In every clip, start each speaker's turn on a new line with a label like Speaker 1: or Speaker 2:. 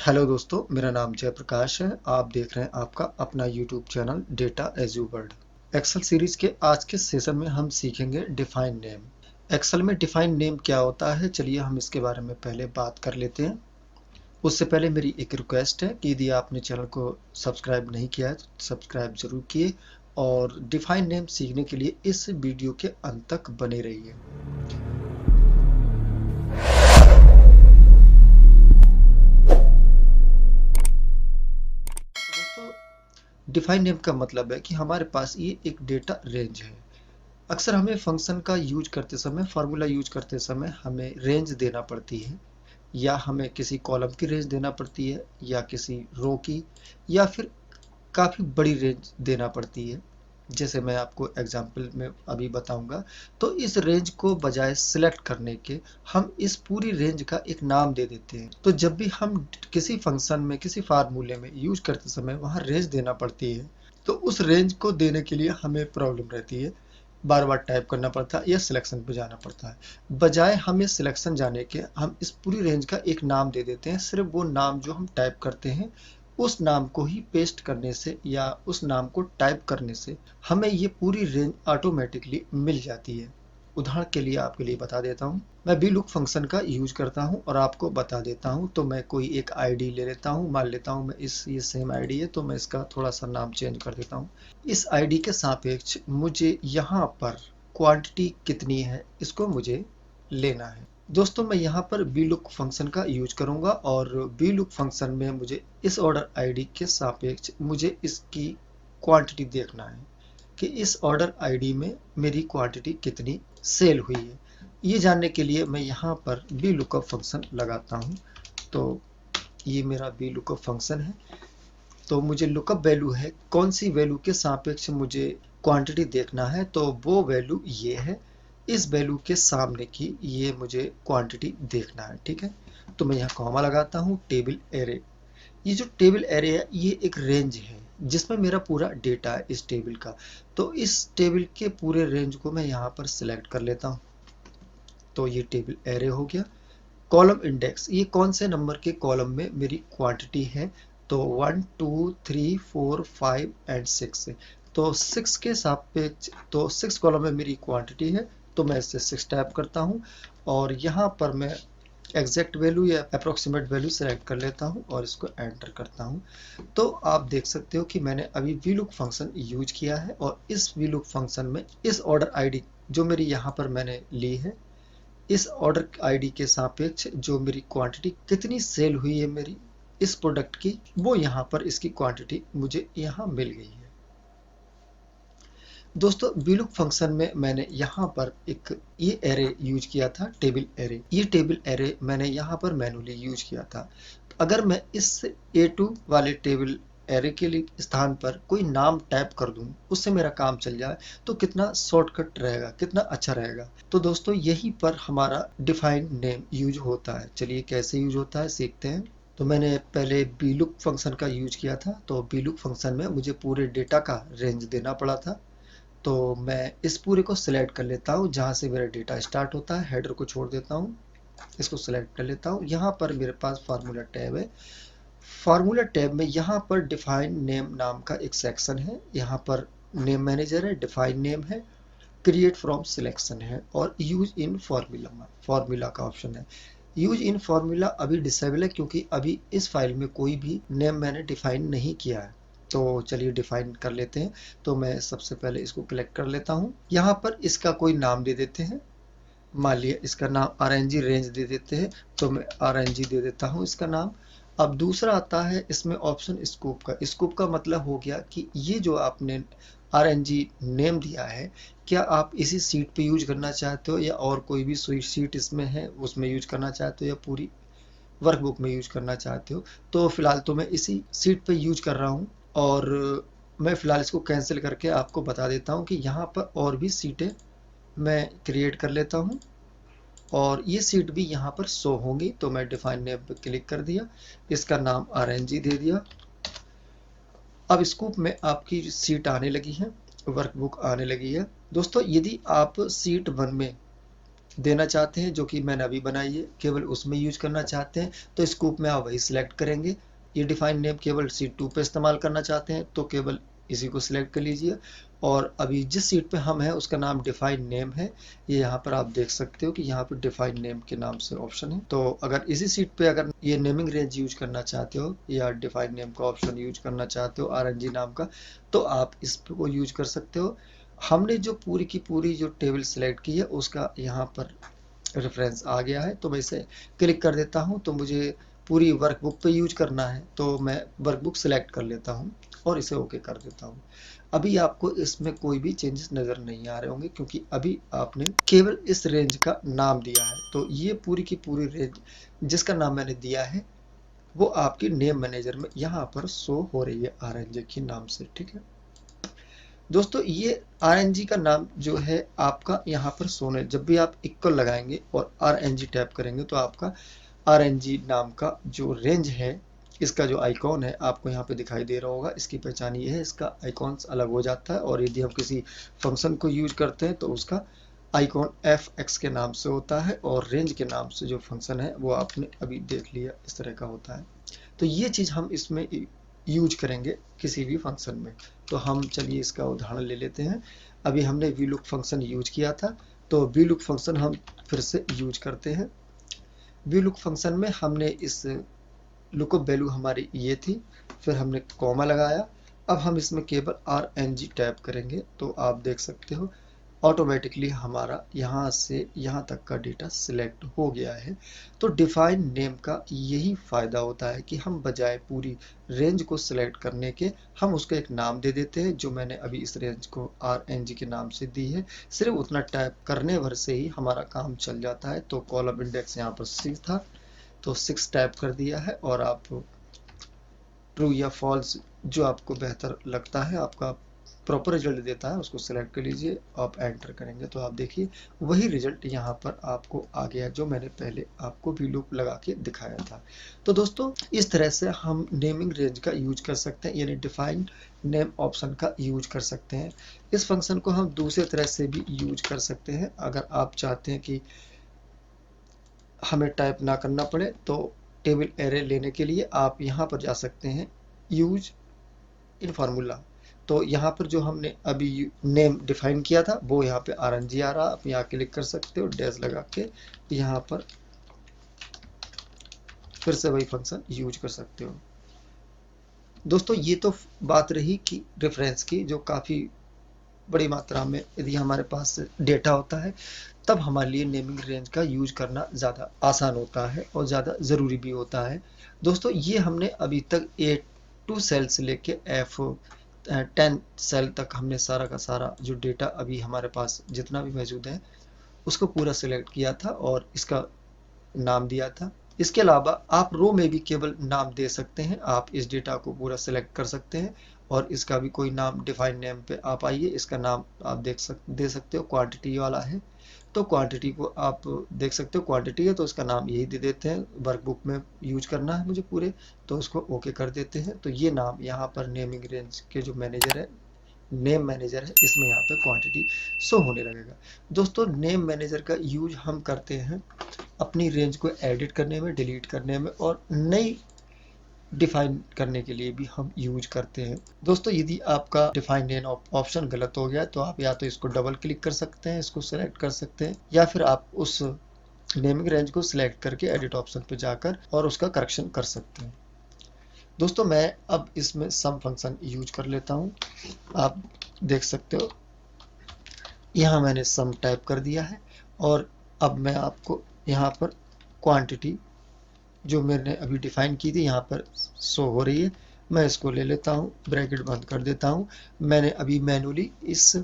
Speaker 1: Hello दोस्तों, मेरा नाम जयप्रकाश है। आप देख रहे हैं आपका अपना YouTube channel data as you world. Excel series के आज के सेशन में हम सीखेंगे डिफाइन नेम। एक्सेल में डिफाइन नेम क्या होता है, चलिए हम इसके बारे में पहले बात कर लेते हैं। उससे पहले मेरी एक रिक्वेस्ट है कि यदि आपने चैनल को सब्सक्राइब नहीं किया है तो सब्सक्राइब जरूर किए और डिफाइन नेम सीखने के लिए इस वीडियो के अंत तक बने रहिए। डिफाइन नेम का मतलब है कि हमारे पास ये एक डेटा रेंज है। अक्सर हमें फंक्शन का यूज करते समय, फार्मूला यूज करते समय हमें रेंज देना पड़ती है, या हमें किसी कॉलम की रेंज देना पड़ती है, या किसी रो की, या फिर काफ़ी बड़ी रेंज देना पड़ती है। जैसे मैं आपको एग्जांपल में अभी बताऊंगा। तो इस रेंज को बजाय सिलेक्ट करने के हम इस पूरी रेंज का एक नाम दे देते हैं। तो जब भी हम किसी फंक्शन में, किसी फार्मूले में यूज करते समय वहाँ रेंज देना पड़ती है, तो उस रेंज को देने के लिए हमें प्रॉब्लम रहती है, बार बार टाइप करना पड़ता है या सिलेक्शन पे जाना पड़ता है। बजाय हमें सिलेक्शन जाने के हम इस पूरी रेंज का एक नाम दे देते हैं। सिर्फ वो नाम जो हम टाइप करते हैं उस नाम को ही पेस्ट करने से या उस नाम को टाइप करने से हमें ये पूरी रेंज ऑटोमेटिकली मिल जाती है। उदाहरण के लिए आपके लिए बता देता हूँ। मैं VLOOK फंक्शन का यूज करता हूँ और आपको बता देता हूँ। तो मैं कोई एक आईडी ले लेता हूँ, मान लेता हूँ मैं ये सेम आईडी है, तो मैं इसका थोड़ा सा नाम चेंज कर देता हूँ। इस आईडी के सापेक्ष मुझे यहाँ पर क्वांटिटी कितनी है इसको मुझे लेना है। दोस्तों, मैं यहाँ पर VLOOK फंक्शन का यूज करूंगा और VLOOK फंक्शन में मुझे इस ऑर्डर आईडी के सापेक्ष मुझे इसकी क्वांटिटी देखना है कि इस ऑर्डर आईडी में मेरी क्वांटिटी कितनी सेल हुई है। ये जानने के लिए मैं यहाँ पर VLOOKUP फंक्शन लगाता हूँ। तो ये मेरा VLOOKUP फंक्शन है। तो मुझे लुकअप वैल्यू है, कौन सी वैल्यू के सापेक्ष मुझे क्वांटिटी देखना है, तो वो वैल्यू ये है। इस वैल्यू के सामने की ये मुझे क्वांटिटी देखना है। ठीक है, तो मैं यहाँ कॉमा लगाता हूँ। टेबल एरे, ये जो टेबल एरे है ये एक रेंज है जिसमें मेरा पूरा डेटा है इस टेबल का। तो इस टेबल के पूरे रेंज को मैं यहाँ पर सिलेक्ट कर लेता हूँ। तो ये टेबल एरे हो गया। कॉलम इंडेक्स, ये कौन से नंबर के कॉलम में मेरी क्वांटिटी है, तो 1 2 3 4 5 एंड 6 है। तो 6 के सापेक्ष, तो 6 कॉलम में मेरी क्वांटिटी है, तो मैं इसे 6 टाइप करता हूँ और यहाँ पर मैं एग्जैक्ट वैल्यू या अप्रोक्सीमेट वैल्यू सेलेक्ट कर लेता हूँ और इसको एंटर करता हूँ। तो आप देख सकते हो कि मैंने अभी VLOOK फंक्शन यूज किया है और इस VLOOK फंक्शन में इस ऑर्डर आईडी जो मेरी यहाँ पर मैंने ली है, इस ऑर्डर आईडी के सापेक्ष जो मेरी क्वांटिटी कितनी सेल हुई है मेरी इस प्रोडक्ट की, वो यहाँ पर इसकी क्वांटिटी मुझे यहाँ मिल गई है। दोस्तों, VLOOK फंक्शन में मैंने यहाँ पर एक ये एरे यूज किया था, टेबल एरे। ये टेबल एरे मैंने यहाँ पर मैनुअली यूज किया था। अगर मैं इस A2 वाले टेबल एरे के लिए स्थान पर कोई नाम टाइप कर दूं, उससे मेरा काम चल जाए, तो कितना शॉर्टकट रहेगा, कितना अच्छा रहेगा। तो दोस्तों, यहीं पर हमारा डिफाइन नेम यूज होता है। चलिए कैसे यूज होता है सीखते हैं। तो मैंने पहले VLOOK फंक्शन का यूज किया था। तो VLOOK फंक्शन में मुझे पूरे डेटा का रेंज देना पड़ा था। तो मैं इस पूरे को सिलेक्ट कर लेता हूँ, जहाँ से मेरा डेटा स्टार्ट होता है। हेडर को छोड़ देता हूँ, इसको सिलेक्ट कर लेता हूँ। यहाँ पर मेरे पास फार्मूला टैब है। फार्मूला टैब में यहाँ पर डिफाइन नेम नाम का एक सेक्शन है। यहाँ पर नेम मैनेजर है, डिफाइन नेम है, क्रिएट फ्रॉम सिलेक्शन है और यूज इन फार्मूला, फार्मूला का ऑप्शन है। यूज इन फार्मूला अभी डिसेबल है क्योंकि अभी इस फाइल में कोई भी नेम मैंने डिफाइन नहीं किया है। तो चलिए डिफाइन कर लेते हैं। तो मैं सबसे पहले इसको कलेक्ट कर लेता हूँ। यहाँ पर इसका कोई नाम दे देते हैं। मान लिया इसका नाम RNG रेंज दे देते हैं, तो मैं RNG दे देता हूँ इसका नाम। अब दूसरा आता है इसमें ऑप्शन स्कोप का। स्कोप का मतलब हो गया कि ये जो आपने RNG नेम दिया है, क्या आप इसी सीट पे यूज करना चाहते हो या और कोई भी सीट इसमें है उसमें यूज करना चाहते हो या पूरी वर्कबुक में यूज करना चाहते हो। तो फिलहाल तो मैं इसी सीट पे यूज कर रहा हूँ और मैं फिलहाल इसको कैंसिल करके आपको बता देता हूँ कि यहाँ पर और भी सीटें मैं क्रिएट कर लेता हूँ और ये सीट भी यहाँ पर शो होंगी। तो मैं डिफाइन नेम पर क्लिक कर दिया, इसका नाम RNG दे दिया। अब स्कूप में आपकी सीट आने लगी है, वर्कबुक आने लगी है। दोस्तों, यदि आप सीट 1 में देना चाहते हैं जो कि मैंने अभी बनाई है, केवल उसमें यूज करना चाहते हैं तो स्कूप में आप वही सिलेक्ट करेंगे। ये डिफाइन नेम केवल सीट 2 पे इस्तेमाल करना चाहते हैं तो केवल इसी को सिलेक्ट कर लीजिए। और अभी जिस सीट पे हम हैं उसका नाम डिफाइन नेम है। ये यहाँ पर आप देख सकते हो कि यहाँ पर डिफाइन नेम के नाम से ऑप्शन है। तो अगर इसी सीट पे अगर ये नेमिंग रेंज यूज करना चाहते हो या डिफाइन नेम का ऑप्शन यूज करना चाहते हो RNG नाम का, तो आप इस को यूज कर सकते हो। हमने जो पूरी की पूरी जो टेबल सिलेक्ट की है उसका यहाँ पर रेफरेंस आ गया है। तो मैं इसे क्लिक कर देता हूँ। तो मुझे पूरी वर्कबुक पे यूज करना है तो मैं वर्कबुक सिलेक्ट कर लेता हूँ और इसे ओके कर देता हूँ। अभी आपको इसमें कोई भी चेंजेस नज़र नहीं आ रहे होंगे क्योंकि अभी आपने केवल इस रेंज का नाम दिया है। तो ये पूरी की पूरी रेंज जिसका नाम मैंने दिया है वो आपकी नेम मैनेजर में यहाँ पर शो हो रही है RNG के नाम से। ठीक है दोस्तों, ये RNG का नाम जो है आपका यहाँ पर सोने, जब भी आप इक्वल लगाएंगे और RNG टैप करेंगे तो आपका RNG नाम का जो रेंज है, इसका जो आइकॉन है आपको यहाँ पे दिखाई दे रहा होगा। इसकी पहचान ये है, इसका आइकॉन्स अलग हो जाता है और यदि हम किसी फंक्शन को यूज करते हैं तो उसका आइकॉन fx के नाम से होता है और रेंज के नाम से जो फंक्शन है वो आपने अभी देख लिया इस तरह का होता है। तो ये चीज़ हम इसमें यूज करेंगे किसी भी फंक्शन में। तो हम चलिए इसका उदाहरण ले लेते हैं। अभी हमने VLOOK फंक्शन यूज किया था तो VLOOK फंक्शन हम फिर से यूज करते हैं। VLOOK फंक्शन में हमने इस लुकअप वैल्यू हमारी ये थी, फिर हमने कॉमा लगाया। अब हम इसमें केवल RNG टैप करेंगे तो आप देख सकते हो ऑटोमेटिकली हमारा यहाँ से यहाँ तक का डेटा सिलेक्ट हो गया है। तो डिफाइन नेम का यही फ़ायदा होता है कि हम बजाय पूरी रेंज को सिलेक्ट करने के हम उसको एक नाम दे देते हैं। जो मैंने अभी इस रेंज को RNG के नाम से दी है, सिर्फ उतना टाइप करने भर से ही हमारा काम चल जाता है। तो कॉलम इंडेक्स यहाँ पर 6 था तो 6 टाइप कर दिया है और आप ट्रू या फॉल्स जो आपको बेहतर लगता है, आपका प्रॉपर रिजल्ट देता है, उसको सिलेक्ट कर लीजिए। आप एंटर करेंगे तो आप देखिए वही रिजल्ट यहाँ पर आपको आ गया जो मैंने पहले आपको VLOOK लगा के दिखाया था। तो दोस्तों, इस तरह से हम नेमिंग रेंज का यूज कर सकते हैं, यानी डिफाइन नेम ऑप्शन का यूज कर सकते हैं। इस फंक्शन को हम दूसरे तरह से भी यूज कर सकते हैं। अगर आप चाहते हैं कि हमें टाइप ना करना पड़े तो टेबल एरे लेने के लिए आप यहाँ पर जा सकते हैं, यूज इन फार्मूला। तो यहाँ पर जो हमने अभी नेम डिफाइन किया था वो यहाँ पे RNG आ रहा, आप यहाँ क्लिक कर सकते हो डैश लगा के, यहाँ पर फिर से वही फंक्शन यूज कर सकते हो। दोस्तों, ये तो बात रही कि रेफरेंस की, जो काफ़ी बड़ी मात्रा में यदि हमारे पास डेटा होता है तब हमारे लिए नेमिंग रेंज का यूज करना ज़्यादा आसान होता है और ज़्यादा ज़रूरी भी होता है। दोस्तों, ये हमने अभी तक A2 सेल से लेके F10 सेल तक हमने सारा का सारा जो डेटा अभी हमारे पास जितना भी मौजूद है उसको पूरा सिलेक्ट किया था और इसका नाम दिया था। इसके अलावा आप रो में भी केवल नाम दे सकते हैं। आप इस डेटा को पूरा सिलेक्ट कर सकते हैं और इसका भी कोई नाम डिफाइन नेम पे आप आइए, इसका नाम आप दे सकते हो। क्वांटिटी वाला है तो क्वांटिटी को आप देख सकते हो, क्वांटिटी है तो इसका नाम यही दे देते हैं। वर्कबुक में यूज करना है मुझे पूरे, तो उसको ओके कर देते हैं। तो ये नाम यहाँ पर नेमिंग रेंज के जो मैनेजर है, नेम मैनेजर है, इसमें यहाँ पे क्वांटिटी शो होने लगेगा। दोस्तों, नेम मैनेजर का यूज हम करते हैं अपनी रेंज को एडिट करने में, डिलीट करने में और नई डिफाइन करने के लिए भी हम यूज करते हैं। दोस्तों, यदि आपका डिफाइन नेम ऑप्शन गलत हो गया तो आप या तो इसको डबल क्लिक कर सकते हैं, इसको सेलेक्ट कर सकते हैं, या फिर आप उस नेमिंग रेंज को सिलेक्ट करके एडिट ऑप्शन पे जाकर और उसका करेक्शन कर सकते हैं। दोस्तों, मैं अब इसमें सम फंक्शन यूज कर लेता हूँ। आप देख सकते हो यहाँ मैंने सम टाइप कर दिया है और अब मैं आपको यहाँ पर क्वांटिटी जो मैंने अभी डिफाइन की थी यहाँ पर शो हो रही है। मैं इसको ले लेता हूँ, ब्रैकेट बंद कर देता हूँ। मैंने अभी मैनुअली इस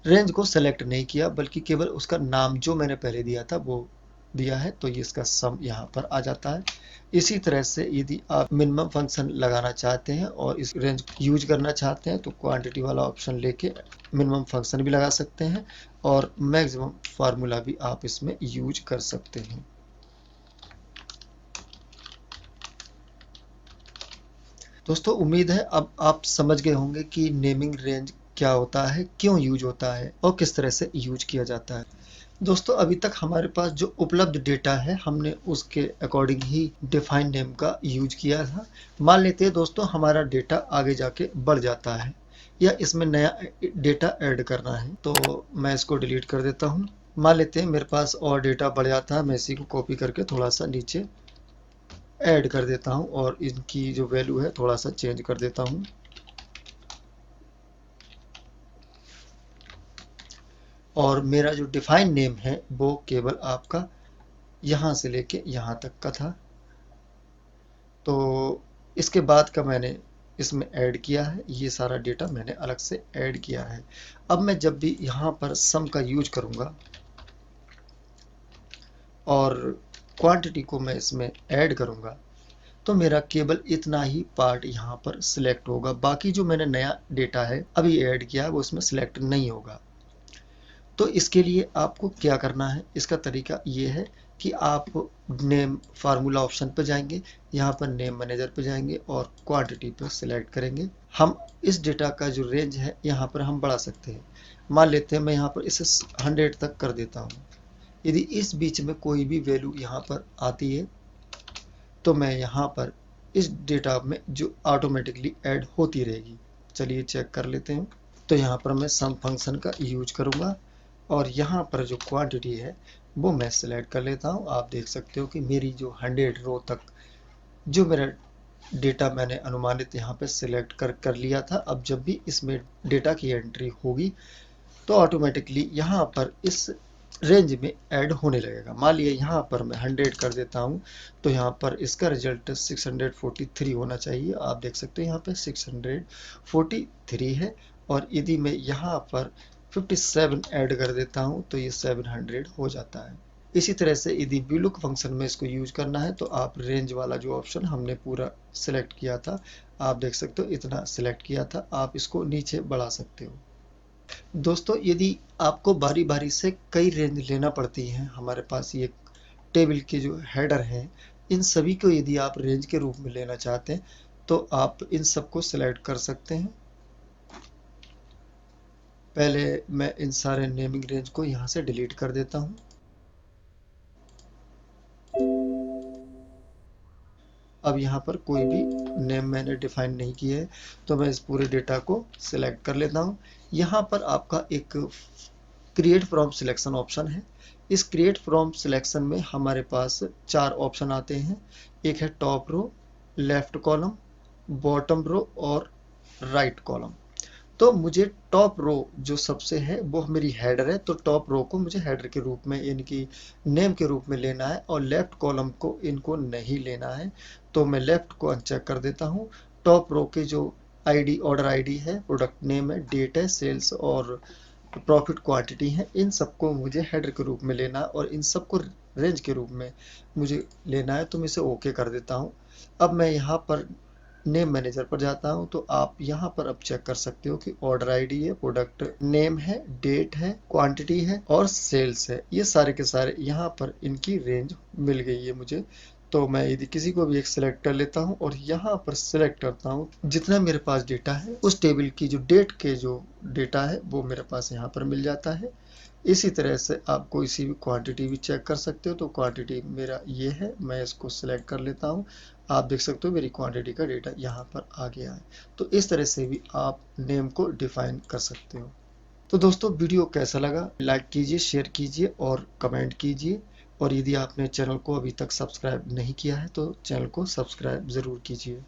Speaker 1: रेंज को सेलेक्ट नहीं किया बल्कि केवल उसका नाम जो मैंने पहले दिया था वो दिया है, तो ये इसका सम यहाँ पर आ जाता है। इसी तरह से यदि आप मिनिमम फंक्शन लगाना चाहते हैं और इस रेंज यूज करना चाहते हैं तो क्वांटिटी वाला ऑप्शन लेके मिनिमम फंक्शन भी लगा सकते हैं और मैक्सिमम फार्मूला भी आप इसमें यूज कर सकते हैं। दोस्तों, उम्मीद है अब आप समझ गए होंगे कि नेमिंग रेंज क्या होता है, क्यों यूज होता है और किस तरह से यूज किया जाता है। दोस्तों अभी तक हमारे पास जो उपलब्ध डेटा है हमने उसके अकॉर्डिंग ही डिफाइन नेम का यूज किया था। मान लेते हैं दोस्तों हमारा डेटा आगे जाके बढ़ जाता है या इसमें नया डेटा ऐड करना है, तो मैं इसको डिलीट कर देता हूँ। मान लेते हैं मेरे पास और डेटा बढ़ जाता है, मैं इसी को कॉपी करके थोड़ा सा नीचे ऐड कर देता हूँ और इनकी जो वैल्यू है थोड़ा सा चेंज कर देता हूँ। और मेरा जो डिफाइन नेम है वो केवल आपका यहाँ से लेके यहाँ तक का था, तो इसके बाद का मैंने इसमें ऐड किया है, ये सारा डेटा मैंने अलग से ऐड किया है। अब मैं जब भी यहाँ पर सम का यूज करूँगा और क्वांटिटी को मैं इसमें ऐड करूँगा तो मेरा केवल इतना ही पार्ट यहाँ पर सिलेक्ट होगा, बाकी जो मैंने नया डेटा है अभी ऐड किया है वो इसमें सिलेक्ट नहीं होगा। तो इसके लिए आपको क्या करना है, इसका तरीका ये है कि आप नेम फार्मूला ऑप्शन पर जाएंगे, यहाँ पर नेम मैनेजर पे जाएंगे और क्वांटिटी पर सिलेक्ट करेंगे। हम इस डेटा का जो रेंज है यहाँ पर हम बढ़ा सकते हैं। मान लेते हैं मैं यहाँ पर इसे 100 तक कर देता हूँ। यदि इस बीच में कोई भी वैल्यू यहाँ पर आती है तो मैं यहाँ पर इस डेटा में जो ऑटोमेटिकली ऐड होती रहेगी। चलिए चेक कर लेते हैं। तो यहाँ पर मैं सम फंक्शन का यूज करूँगा और यहाँ पर जो क्वांटिटी है वो मैं सिलेक्ट कर लेता हूँ। आप देख सकते हो कि मेरी जो 100 रो तक जो मेरा डेटा मैंने अनुमानित यहाँ पे सिलेक्ट कर लिया था, अब जब भी इसमें डेटा की एंट्री होगी तो ऑटोमेटिकली यहाँ पर इस रेंज में ऐड होने लगेगा। मान लिया यहाँ पर मैं 100 कर देता हूँ तो यहाँ पर इसका रिजल्ट 643 होना चाहिए। आप देख सकते हैं यहाँ पे 643 है और यदि मैं यहाँ पर 57 ऐड कर देता हूँ तो ये 700 हो जाता है। इसी तरह से यदि VLOOK फंक्शन में इसको यूज करना है तो आप रेंज वाला जो ऑप्शन हमने पूरा सिलेक्ट किया था, आप देख सकते हो इतना सिलेक्ट किया था, आप इसको नीचे बढ़ा सकते हो। दोस्तों यदि आपको बारी बारी से कई रेंज लेना पड़ती हैं, हमारे पास ये टेबल के जो हेडर हैं इन सभी को यदि आप रेंज के रूप में लेना चाहते हैं तो आप इन सबको सिलेक्ट कर सकते हैं। पहले मैं इन सारे नेमिंग रेंज को यहाँ से डिलीट कर देता हूँ। अब यहाँ पर कोई भी नेम मैंने डिफाइन नहीं किया है तो मैं इस पूरे डेटा को सिलेक्ट कर लेता हूँ। यहाँ पर आपका एक क्रिएट फ्रॉम सिलेक्शन ऑप्शन है। इस क्रिएट फ्रॉम सिलेक्शन में हमारे पास 4 ऑप्शन आते हैं। एक है top row, left column, bottom row और राइट कॉलम। तो मुझे टॉप रो जो सबसे है वो मेरी हेडर है, तो टॉप रो को मुझे हेडर के रूप में इनकी नेम के रूप में लेना है और लेफ्ट कॉलम को इनको नहीं लेना है, तो मैं लेफ्ट को अनचेक कर देता हूँ। टॉप रो के जो आईडी ऑर्डर आईडी है, प्रोडक्ट नेम है, डेट है, सेल्स और प्रॉफिट क्वांटिटी है, इन सबको मुझे हेडर के रूप में लेना है और इन सबको रेंज के रूप में मुझे लेना है, तो मैं इसे ओके कर देता हूँ। अब मैं यहाँ पर नेम मैनेजर पर जाता हूँ तो आप यहाँ पर अब चेक कर सकते हो कि ऑर्डर आईडी है, प्रोडक्ट नेम है, डेट है, क्वांटिटी है और सेल्स है। ये सारे के सारे यहाँ पर इनकी रेंज मिल गई है मुझे। तो मैं यदि किसी को भी एक सिलेक्ट कर लेता हूँ और यहाँ पर सिलेक्ट करता हूँ जितना मेरे पास डेटा है उस टेबल की जो डेट के जो डेटा है वो मेरे पास यहाँ पर मिल जाता है। इसी तरह से आप कोई सी भी क्वांटिटी भी चेक कर सकते हो, तो क्वांटिटी मेरा ये है, मैं इसको सिलेक्ट कर लेता हूँ। आप देख सकते हो मेरी क्वांटिटी का डेटा यहाँ पर आ गया है। तो इस तरह से भी आप नेम को डिफाइन कर सकते हो। तो दोस्तों वीडियो कैसा लगा लाइक कीजिए, शेयर कीजिए और कमेंट कीजिए। और यदि आपने चैनल को अभी तक सब्सक्राइब नहीं किया है तो चैनल को सब्सक्राइब ज़रूर कीजिए।